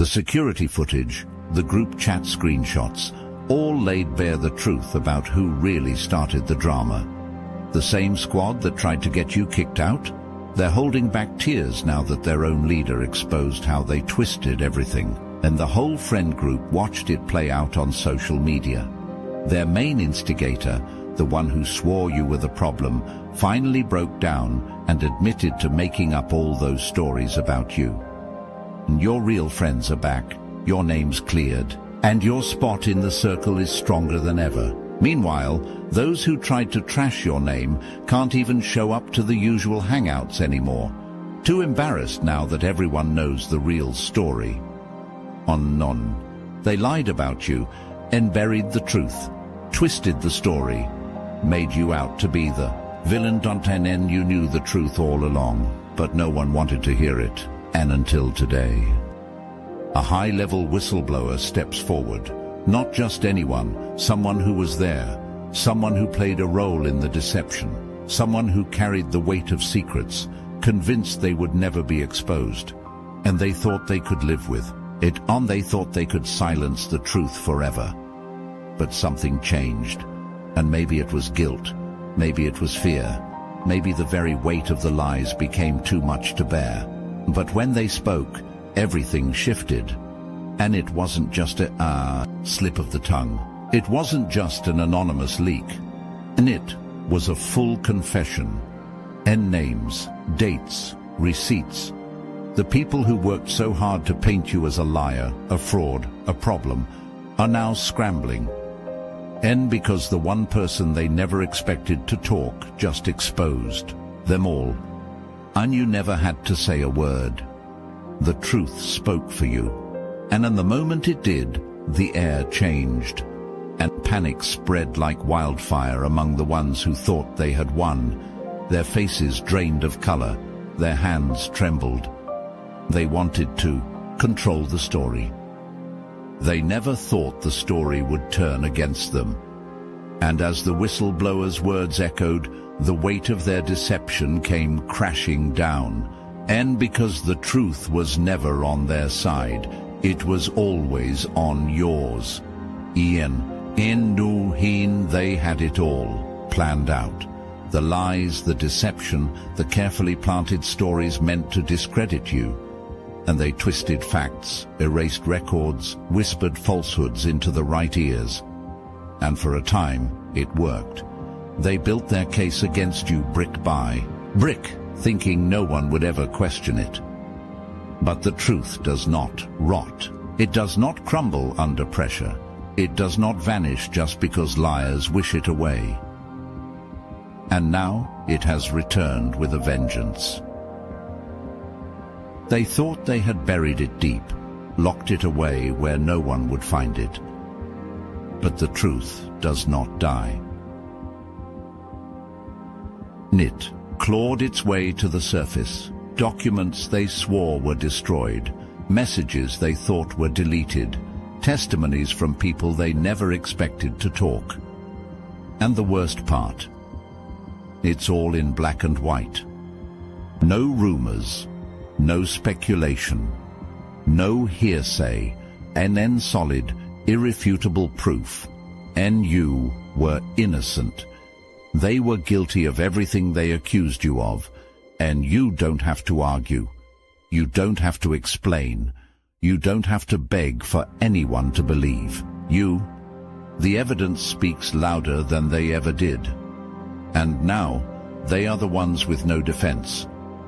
The security footage, the group chat screenshots, all laid bare the truth about who really started the drama. The same squad that tried to get you kicked out? They're holding back tears now that their own leader exposed how they twisted everything, and the whole friend group watched it play out on social media. Their main instigator, the one who swore you were the problem, finally broke down and admitted to making up all those stories about you. And your real friends are back, your name's cleared, and your spot in the circle is stronger than ever. Meanwhile, those who tried to trash your name can't even show up to the usual hangouts anymore, too embarrassed now that everyone knows the real story. They lied about you and buried the truth, twisted the story, made you out to be the villain. And you knew the truth all along, but no one wanted to hear it, and until today. A high-level whistleblower steps forward. Not just anyone, someone who was there, someone who played a role in the deception, someone who carried the weight of secrets, convinced they would never be exposed. And they thought they could live with it. They thought they could silence the truth forever. But something changed. And maybe it was guilt, maybe it was fear, maybe the very weight of the lies became too much to bear. But when they spoke, everything shifted. And it wasn't just a slip of the tongue. It wasn't just an anonymous leak. And it was a full confession. And names, dates, receipts. The people who worked so hard to paint you as a liar, a fraud, a problem, are now scrambling. And because the one person they never expected to talk just exposed them all. And you never had to say a word. The truth spoke for you. And in the moment it did, the air changed, and panic spread like wildfire among the ones who thought they had won. Their faces drained of color, their hands trembled. They wanted to control the story. They never thought the story would turn against them. And as the whistleblower's words echoed, the weight of their deception came crashing down. And because the truth was never on their side, it was always on yours. They had it all planned out. The lies, the deception, the carefully planted stories meant to discredit you. And they twisted facts, erased records, whispered falsehoods into the right ears. And for a time, it worked. They built their case against you brick by brick, thinking no one would ever question it. But the truth does not rot. It does not crumble under pressure. It does not vanish just because liars wish it away. And now it has returned with a vengeance. They thought they had buried it deep, locked it away where no one would find it. But the truth does not die. It clawed its way to the surface. Documents they swore were destroyed, messages they thought were deleted, testimonies from people they never expected to talk. And the worst part, it's all in black and white. No rumors, no speculation, no hearsay, and then solid, irrefutable proof. And you were innocent. They were guilty of everything they accused you of. And you don't have to argue. You don't have to explain. You don't have to beg for anyone to believe. The evidence speaks louder than they ever did. And now, they are the ones with no defense.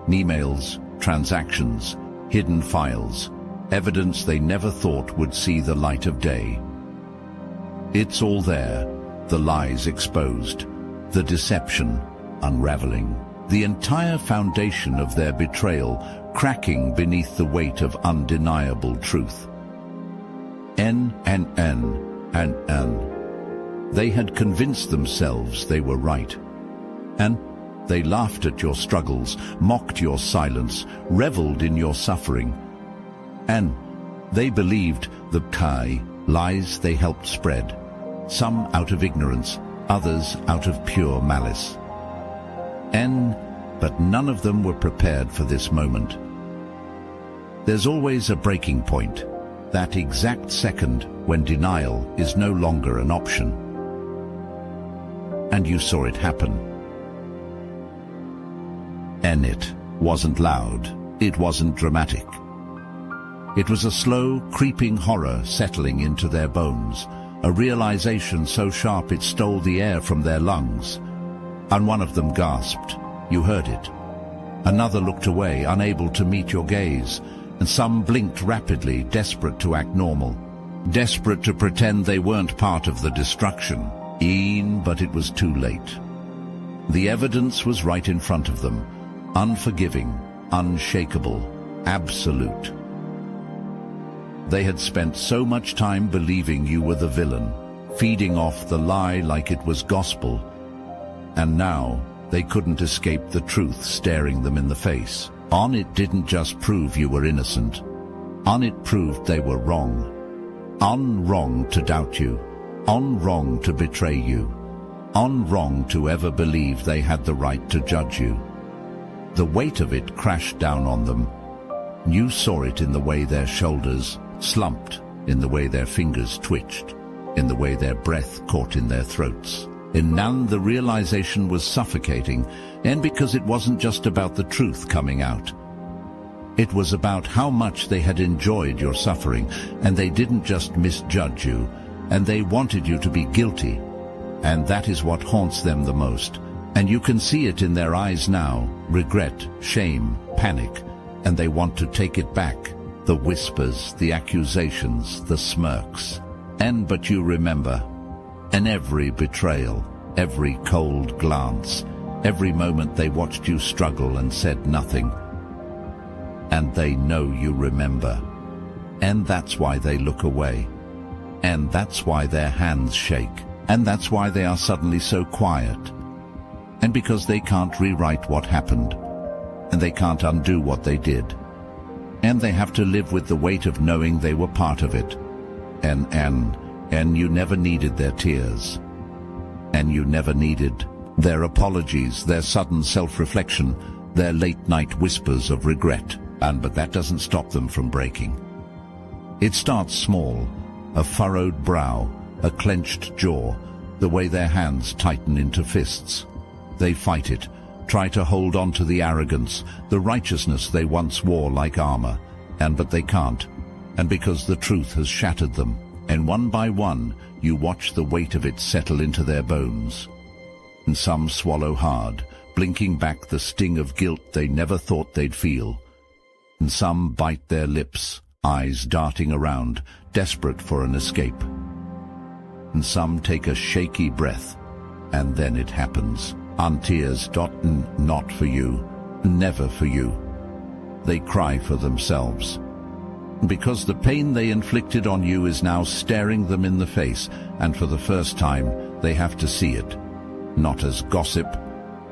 Emails, transactions, hidden files, evidence they never thought would see the light of day. It's all there, the lies exposed, the deception unraveling. The entire foundation of their betrayal cracking beneath the weight of undeniable truth. They had convinced themselves they were right. And they laughed at your struggles, mocked your silence, reveled in your suffering. And they believed the lies they helped spread, some out of ignorance, others out of pure malice. But none of them were prepared for this moment. There's always a breaking point, that exact second when denial is no longer an option. And you saw it happen. And it wasn't loud, it wasn't dramatic. It was a slow, creeping horror settling into their bones, a realization so sharp it stole the air from their lungs. And one of them gasped. You heard it. Another looked away, unable to meet your gaze, and some blinked rapidly, desperate to act normal, desperate to pretend they weren't part of the destruction. But it was too late. The evidence was right in front of them, unforgiving, unshakable, absolute. They had spent so much time believing you were the villain, feeding off the lie like it was gospel, and now they couldn't escape the truth staring them in the face. It didn't just prove you were innocent. It proved they were wrong. Wrong to doubt you. Wrong to betray you. Wrong to ever believe they had the right to judge you. The weight of it crashed down on them. You saw it in the way their shoulders slumped, in the way their fingers twitched, in the way their breath caught in their throats. In none the realization was suffocating, and because it wasn't just about the truth coming out. It was about how much they had enjoyed your suffering, and they didn't just misjudge you, and they wanted you to be guilty. And that is what haunts them the most. And you can see it in their eyes now, regret, shame, panic, and they want to take it back. The whispers, the accusations, the smirks. But you remember. And every betrayal, every cold glance, every moment they watched you struggle and said nothing. And they know you remember. And that's why they look away. And that's why their hands shake. And that's why they are suddenly so quiet. And because they can't rewrite what happened. And they can't undo what they did. And they have to live with the weight of knowing they were part of it. And you never needed their tears. And you never needed their apologies, their sudden self-reflection, their late-night whispers of regret. But that doesn't stop them from breaking. It starts small, a furrowed brow, a clenched jaw, the way their hands tighten into fists. They fight it, try to hold on to the arrogance, the righteousness they once wore like armor, but they can't, and because the truth has shattered them, and one by one you watch the weight of it settle into their bones. And some swallow hard, blinking back the sting of guilt they never thought they'd feel. And some bite their lips, eyes darting around, desperate for an escape. And some take a shaky breath, and then it happens. Tears. Not for you, never for you. They cry for themselves. Because the pain they inflicted on you is now staring them in the face, and for the first time they have to see it. Not as gossip,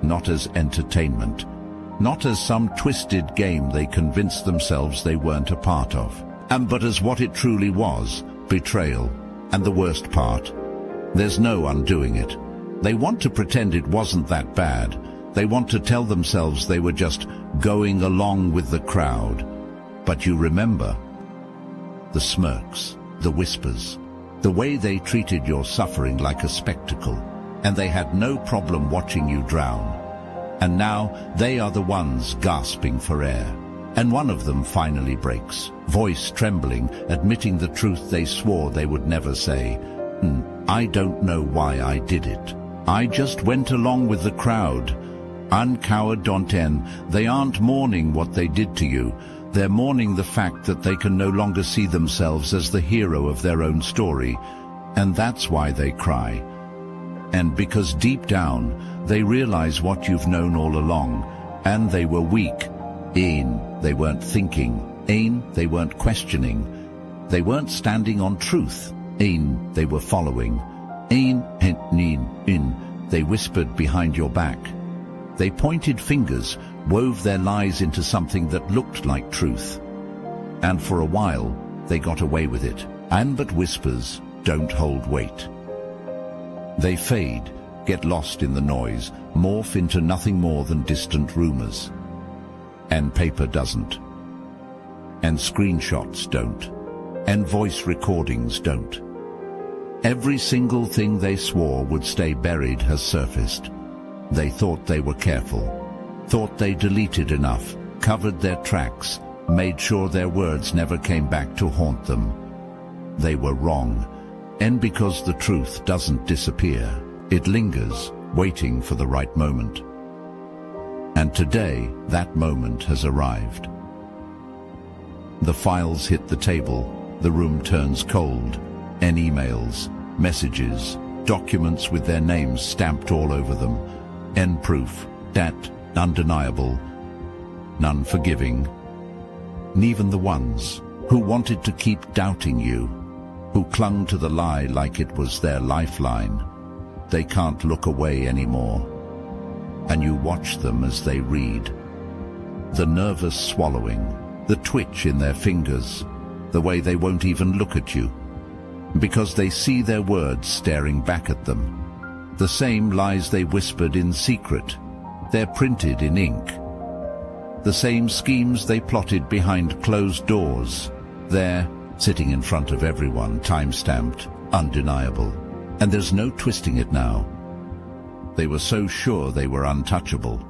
not as entertainment, not as some twisted game they convinced themselves they weren't a part of, but as what it truly was, betrayal. And the worst part, there's no undoing it. They want to pretend it wasn't that bad. They want to tell themselves they were just going along with the crowd. But you remember the smirks, the whispers, the way they treated your suffering like a spectacle, and they had no problem watching you drown. And now they are the ones gasping for air. And one of them finally breaks, voice trembling, admitting the truth they swore they would never say. I don't know why I did it. I just went along with the crowd. Uncoward Danten, they aren't mourning what they did to you. They're mourning the fact that they can no longer see themselves as the hero of their own story. And that's why they cry. And because deep down, they realize what you've known all along. And they were weak. They weren't thinking. They weren't questioning. They weren't standing on truth. They were following. They whispered behind your back. They pointed fingers, wove their lies into something that looked like truth. And for a while, they got away with it. But whispers don't hold weight. They fade, get lost in the noise, morph into nothing more than distant rumors. And paper doesn't. And screenshots don't. and voice recordings don't. Every single thing they swore would stay buried has surfaced. They thought they were careful, thought they deleted enough, covered their tracks, made sure their words never came back to haunt them. They were wrong, and because the truth doesn't disappear, it lingers, waiting for the right moment. And today, that moment has arrived. The files hit the table, the room turns cold, and emails, messages, documents with their names stamped all over them, and proof that undeniable, none forgiving. And even the ones who wanted to keep doubting you, who clung to the lie like it was their lifeline, they can't look away anymore. And you watch them as they read. The nervous swallowing, the twitch in their fingers, the way they won't even look at you, because they see their words staring back at them. The same lies they whispered in secret, they're printed in ink. The same schemes they plotted behind closed doors, they're sitting in front of everyone, time-stamped, undeniable. And there's no twisting it now. They were so sure they were untouchable,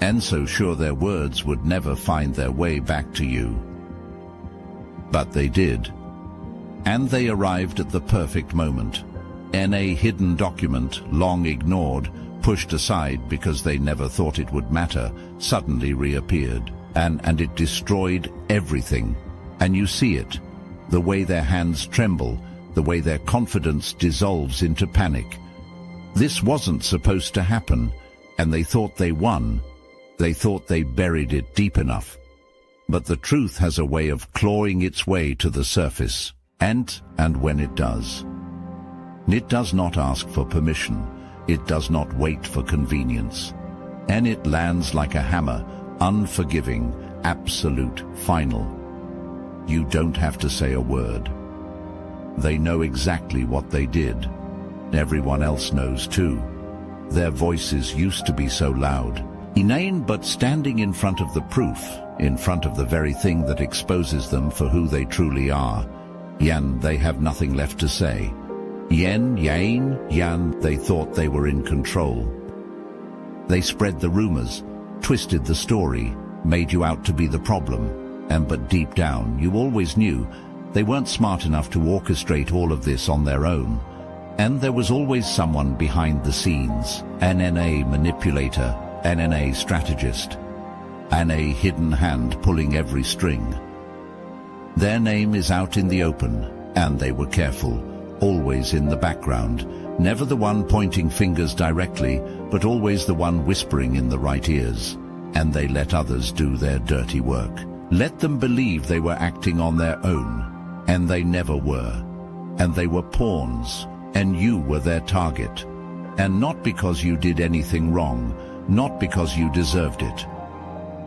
and so sure their words would never find their way back to you. But they did. And they arrived at the perfect moment. A hidden document, long ignored, pushed aside because they never thought it would matter, suddenly reappeared. And it destroyed everything. And you see it. The way their hands tremble, the way their confidence dissolves into panic. This wasn't supposed to happen, and they thought they won. They thought they buried it deep enough. But the truth has a way of clawing its way to the surface, and when it does. It does not ask for permission, it does not wait for convenience, and it lands like a hammer, unforgiving, absolute, final. You don't have to say a word. They know exactly what they did. Everyone else knows too. Their voices used to be so loud, inane, but standing in front of the proof, in front of the very thing that exposes them for who they truly are. They have nothing left to say. They thought they were in control. They spread the rumors, twisted the story, made you out to be the problem. But deep down, you always knew they weren't smart enough to orchestrate all of this on their own. And there was always someone behind the scenes, an NA manipulator, an NA strategist, an A hidden hand pulling every string. Their name is out in the open, and they were careful, always in the background, never the one pointing fingers directly, but always the one whispering in the right ears. And they let others do their dirty work. Let them believe they were acting on their own, and they never were. And they were pawns, and you were their target. And not because you did anything wrong, not because you deserved it,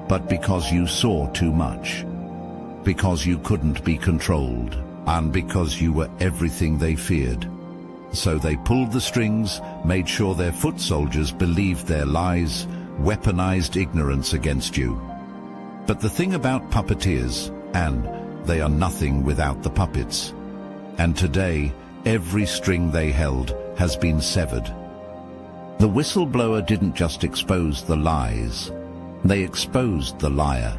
but because you saw too much. Because you couldn't be controlled, and because you were everything they feared. So they pulled the strings, made sure their foot soldiers believed their lies, weaponized ignorance against you. But the thing about puppeteers, and they are nothing without the puppets. And today, every string they held has been severed. The whistleblower didn't just expose the lies, they exposed the liar,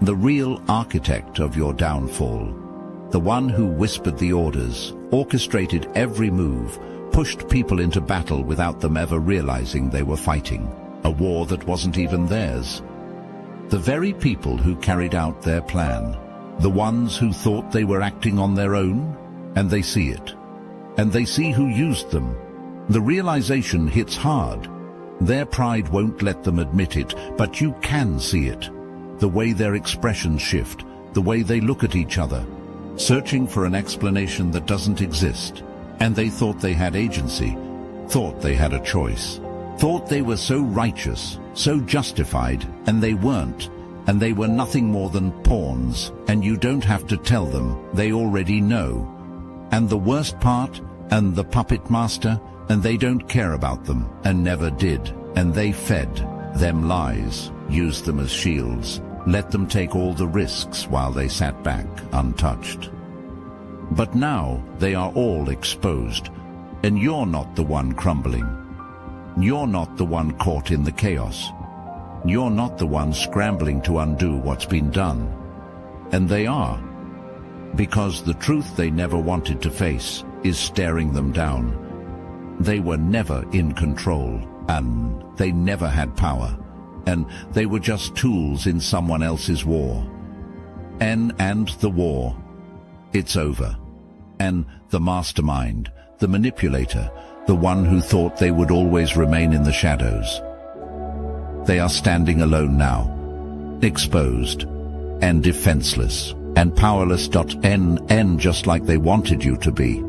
the real architect of your downfall, the one who whispered the orders, orchestrated every move, pushed people into battle without them ever realizing they were fighting, a war that wasn't even theirs. The very people who carried out their plan, the ones who thought they were acting on their own, and they see it. And they see who used them. The realization hits hard. Their pride won't let them admit it, but you can see it. The way their expressions shift, the way they look at each other, searching for an explanation that doesn't exist. And they thought they had agency, thought they had a choice, thought they were so righteous, so justified, and they weren't. And they were nothing more than pawns, and you don't have to tell them, they already know. And the worst part, and the puppet master, and they don't care about them, and never did. And they fed them lies, used them as shields, let them take all the risks while they sat back untouched. But now they are all exposed, and you're not the one crumbling. You're not the one caught in the chaos. You're not the one scrambling to undo what's been done. And they are, because the truth they never wanted to face is staring them down. They were never in control, and they never had power, and they were just tools in someone else's war. And the war, it's over. And the mastermind, the manipulator, the one who thought they would always remain in the shadows. They are standing alone now, exposed and defenseless and powerless. Just like they wanted you to be.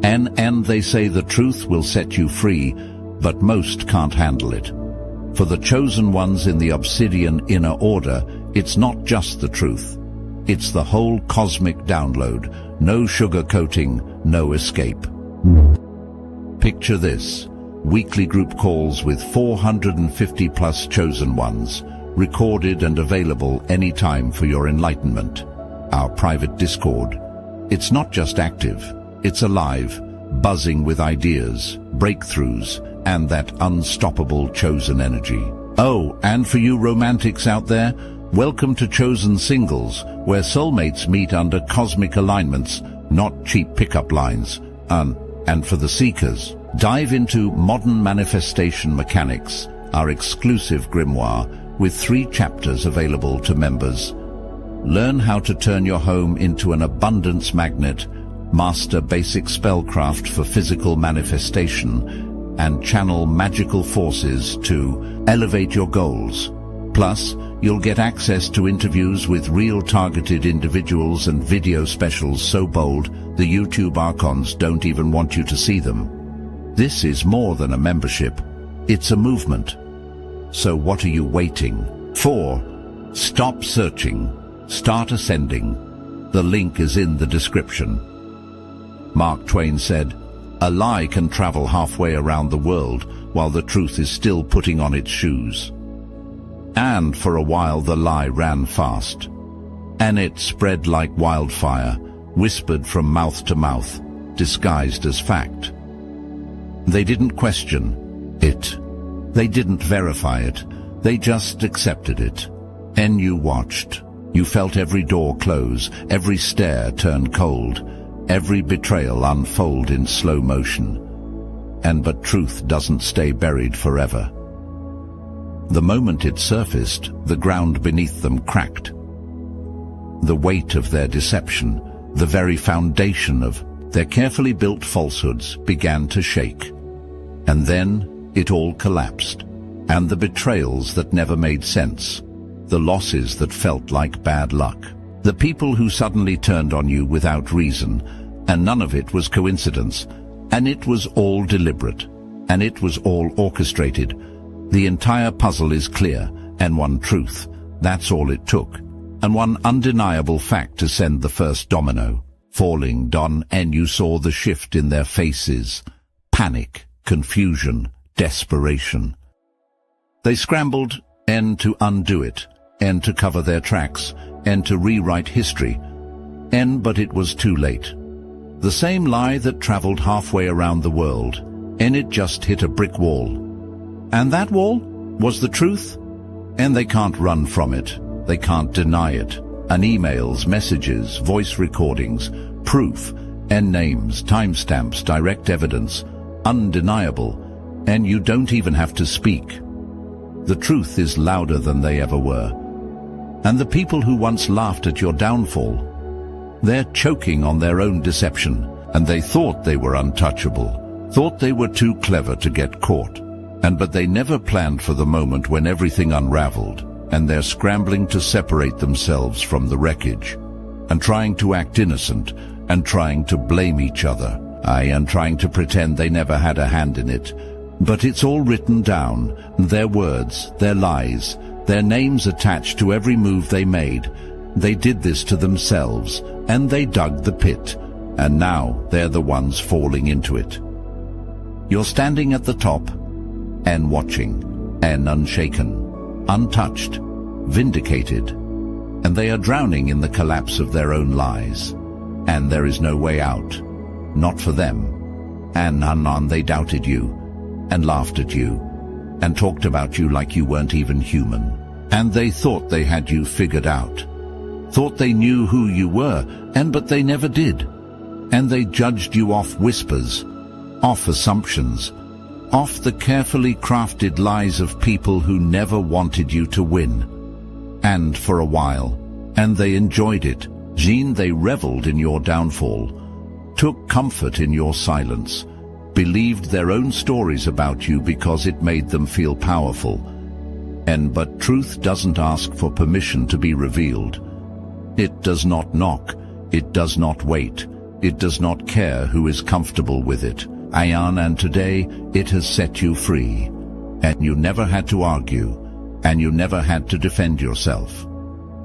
And they say the truth will set you free, but most can't handle it. For the chosen ones in the obsidian inner order, it's not just the truth. It's the whole cosmic download. No sugarcoating, no escape. Picture this: weekly group calls with 450 plus chosen ones, recorded and available anytime for your enlightenment. Our private Discord. It's not just active, it's alive, buzzing with ideas, breakthroughs, and that unstoppable chosen energy. Oh, and for you romantics out there, welcome to Chosen Singles, where soulmates meet under cosmic alignments, not cheap pickup lines. And for the seekers, dive into Modern Manifestation Mechanics, our exclusive grimoire, with 3 chapters available to members. Learn how to turn your home into an abundance magnet, master basic spellcraft for physical manifestation, and channel magical forces to elevate your goals. Plus, you'll get access to interviews with real targeted individuals and video specials so bold the YouTube archons don't even want you to see them. This is more than a membership, it's a movement. So what are you waiting for? Stop searching, start ascending. The link is in the description. Mark Twain said, "A lie can travel halfway around the world while the truth is still putting on its shoes." And for a while the lie ran fast, and it spread like wildfire, whispered from mouth to mouth, disguised as fact. They didn't question it. They didn't verify it. They just accepted it. And you watched. You felt every door close, every stare turn cold, every betrayal unfold in slow motion. But truth doesn't stay buried forever. The moment it surfaced, the ground beneath them cracked. The weight of their deception, the very foundation of their carefully built falsehoods, began to shake. And then it all collapsed. And the betrayals that never made sense, the losses that felt like bad luck, the people who suddenly turned on you without reason, and none of it was coincidence, and it was all deliberate, and it was all orchestrated. The entire puzzle is clear, and one truth, that's all it took, and one undeniable fact to send the first domino falling down, and you saw the shift in their faces: panic, confusion, desperation. They scrambled, and to undo it, and to cover their tracks, and to rewrite history. But it was too late. The same lie that traveled halfway around the world, and it just hit a brick wall. And that wall was the truth, and they can't run from it. They can't deny it. And emails, messages, voice recordings, proof, and names, timestamps, direct evidence, undeniable, and you don't even have to speak. The truth is louder than they ever were. And the people who once laughed at your downfall, they're choking on their own deception, and they thought they were untouchable, thought they were too clever to get caught. But they never planned for the moment when everything unraveled, and they're scrambling to separate themselves from the wreckage, and trying to act innocent, and trying to blame each other, and trying to pretend they never had a hand in it. But it's all written down, their words, their lies, their names attached to every move they made. They did this to themselves, and they dug the pit, and now they're the ones falling into it. You're standing at the top, and watching, and unshaken, untouched, vindicated, and they are drowning in the collapse of their own lies. and there is no way out. Not for them. And anon they doubted you, and laughed at you, and talked about you like you weren't even human. And they thought they had you figured out. Thought they knew who you were, but they never did. And they judged you off whispers, off assumptions, off the carefully crafted lies of people who never wanted you to win. And for a while, and they enjoyed it. Jean, they reveled in your downfall, took comfort in your silence, believed their own stories about you because it made them feel powerful. But truth doesn't ask for permission to be revealed. It does not knock, it does not wait, it does not care who is comfortable with it. And today it has set you free. And you never had to argue, and you never had to defend yourself.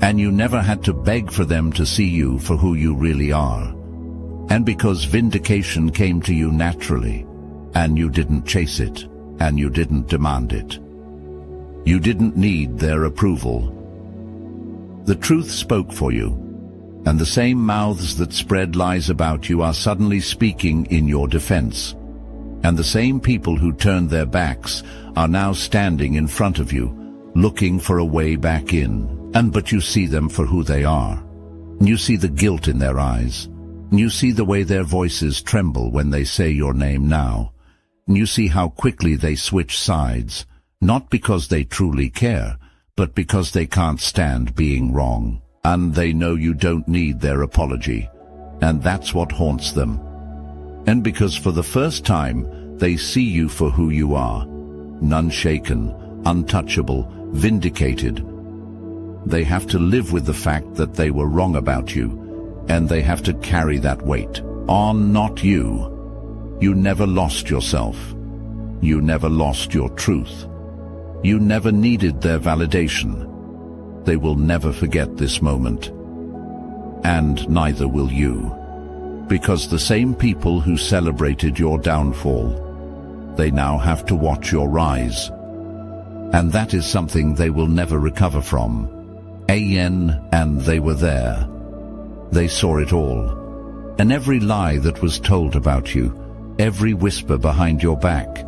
And you never had to beg for them to see you for who you really are. And because vindication came to you naturally, and you didn't chase it, and you didn't demand it. You didn't need their approval. The truth spoke for you, and the same mouths that spread lies about you are suddenly speaking in your defense. And the same people who turned their backs are now standing in front of you, looking for a way back in. But you see them for who they are. You see the guilt in their eyes. You see the way their voices tremble when they say your name now. You see how quickly they switch sides, not because they truly care, but because they can't stand being wrong. And they know you don't need their apology, and that's what haunts them. And because for the first time, they see you for who you are, unshaken, untouchable, vindicated. They have to live with the fact that they were wrong about you, and they have to carry that weight on, not you. You never lost yourself. You never lost your truth. You never needed their validation. They will never forget this moment. And neither will you. Because the same people who celebrated your downfall, they now have to watch your rise. And that is something they will never recover from. And they were there. They saw it all. And every lie that was told about you, every whisper behind your back,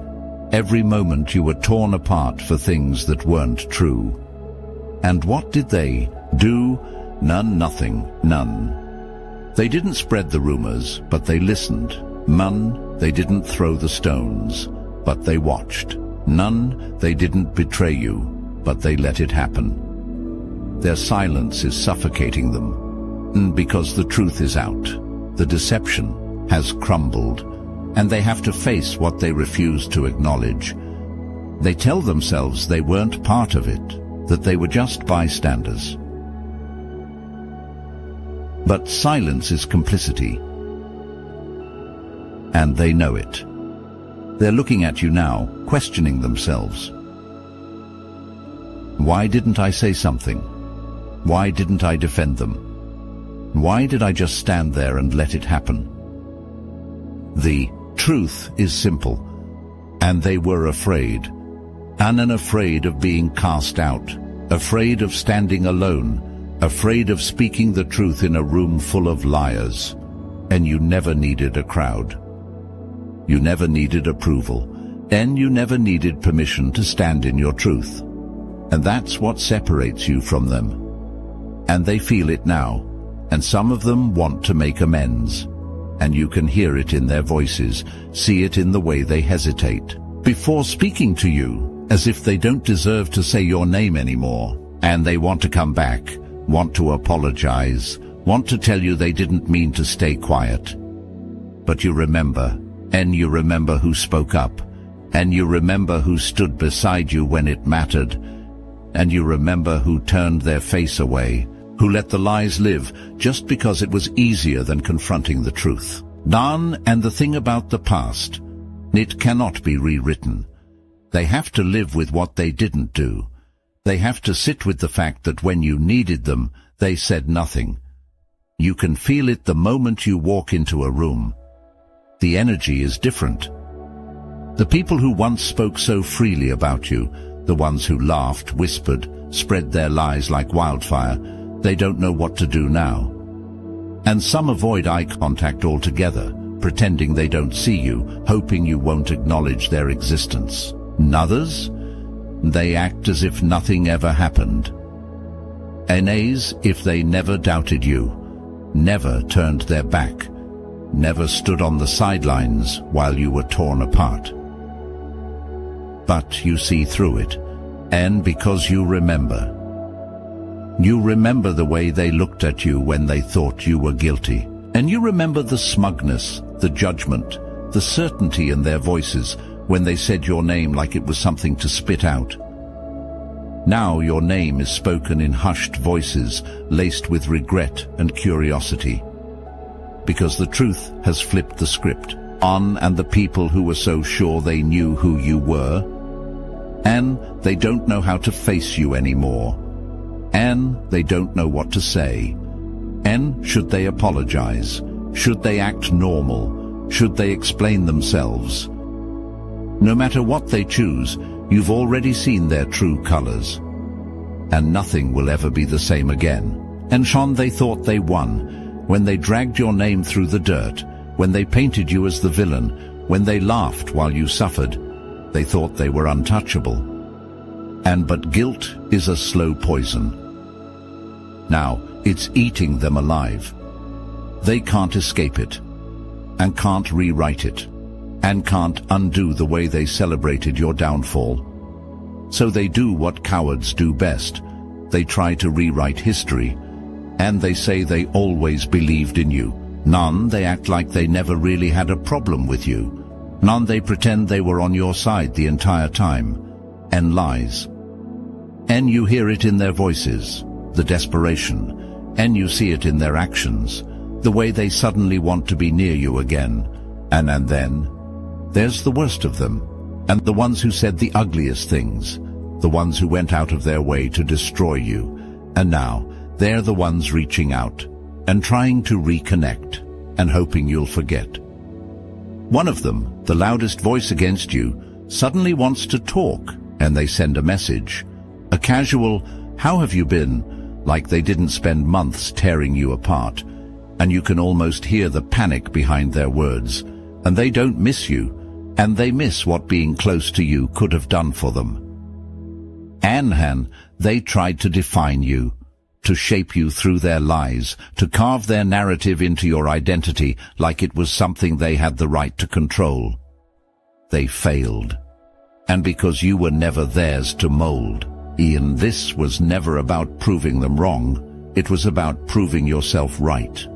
every moment you were torn apart for things that weren't true. And what did they do? Nothing. They didn't spread the rumors, but they listened. They didn't throw the stones, but they watched. They didn't betray you, but they let it happen. Their silence is suffocating them, because the truth is out. The deception has crumbled, and they have to face what they refuse to acknowledge. They tell themselves they weren't part of it, that they were just bystanders. But silence is complicity, and they know it. They're looking at you now, questioning themselves. Why didn't I say something? Why didn't I defend them? Why did I just stand there and let it happen? The truth is simple, and they were afraid. And afraid of being cast out, afraid of standing alone, afraid of speaking the truth in a room full of liars. And you never needed a crowd. You never needed approval, and you never needed permission to stand in your truth. And that's what separates you from them. And they feel it now, and some of them want to make amends. And you can hear it in their voices, see it in the way they hesitate before speaking to you, as if they don't deserve to say your name anymore. And they want to come back, want to apologize, want to tell you they didn't mean to stay quiet. But you remember, and you remember who spoke up, and you remember who stood beside you when it mattered, and you remember who turned their face away, who let the lies live just because it was easier than confronting the truth. And the thing about the past, it cannot be rewritten. They have to live with what they didn't do. They have to sit with the fact that when you needed them, they said nothing. You can feel it the moment you walk into a room. The energy is different. The people who once spoke so freely about you, the ones who laughed, whispered, spread their lies like wildfire, they don't know what to do now. And some avoid eye contact altogether, pretending they don't see you, hoping you won't acknowledge their existence. And others? They act as if nothing ever happened. NAs, if they never doubted you, never turned their back, never stood on the sidelines while you were torn apart. But you see through it, and because you remember. You remember the way they looked at you when they thought you were guilty. And you remember the smugness, the judgment, the certainty in their voices when they said your name like it was something to spit out. Now your name is spoken in hushed voices, laced with regret and curiosity. Because the truth has flipped the script on and the people who were so sure they knew who you were. And they don't know how to face you anymore. And they don't know what to say. And should they apologize? Should they act normal? Should they explain themselves? No matter what they choose, you've already seen their true colors. And nothing will ever be the same again. And Sean, they thought they won when they dragged your name through the dirt, when they painted you as the villain, when they laughed while you suffered. They thought they were untouchable. But guilt is a slow poison. Now, it's eating them alive. They can't escape it, and can't rewrite it, and can't undo the way they celebrated your downfall. So they do what cowards do best. They try to rewrite history, and they say they always believed in you. None, they act like they never really had a problem with you. None, they pretend they were on your side the entire time, and lies. And you hear it in their voices, the desperation, and you see it in their actions, the way they suddenly want to be near you again. And then there's the worst of them, and the ones who said the ugliest things, the ones who went out of their way to destroy you. And now they're the ones reaching out and trying to reconnect and hoping you'll forget. One of them, the loudest voice against you, suddenly wants to talk, and they send a message. A casual, "How have you been?" like they didn't spend months tearing you apart. And you can almost hear the panic behind their words. And they don't miss you, and they miss what being close to you could have done for them. And they tried to define you, to shape you through their lies, to carve their narrative into your identity like it was something they had the right to control. They failed. And because you were never theirs to mold, Ian, this was never about proving them wrong. It was about proving yourself right.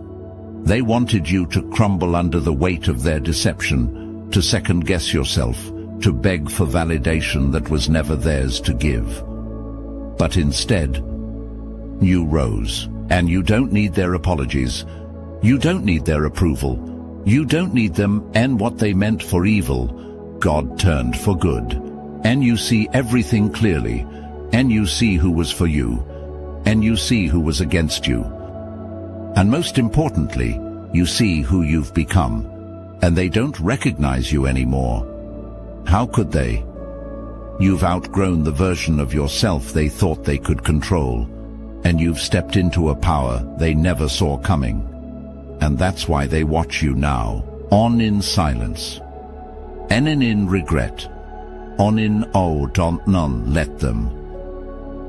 They wanted you to crumble under the weight of their deception, to second-guess yourself, to beg for validation that was never theirs to give. But instead, you rose. And you don't need their apologies. You don't need their approval. You don't need them and what they meant for evil, God turned for good. And you see everything clearly. And you see who was for you, and you see who was against you. And most importantly, you see who you've become, and they don't recognize you anymore. How could they? You've outgrown the version of yourself they thought they could control, and you've stepped into a power they never saw coming. And that's why they watch you now, on in silence, and in regret, on in oh don't none let them.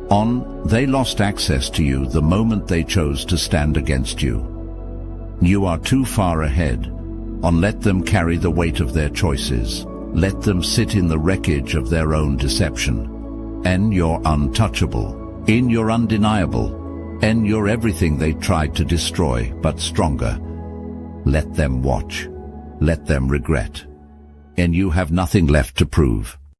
On, they lost access to you the moment they chose to stand against you. You are too far ahead. On, let them carry the weight of their choices. Let them sit in the wreckage of their own deception. And you're untouchable. In you're undeniable. And you're everything they tried to destroy, but stronger. Let them watch. Let them regret. And you have nothing left to prove.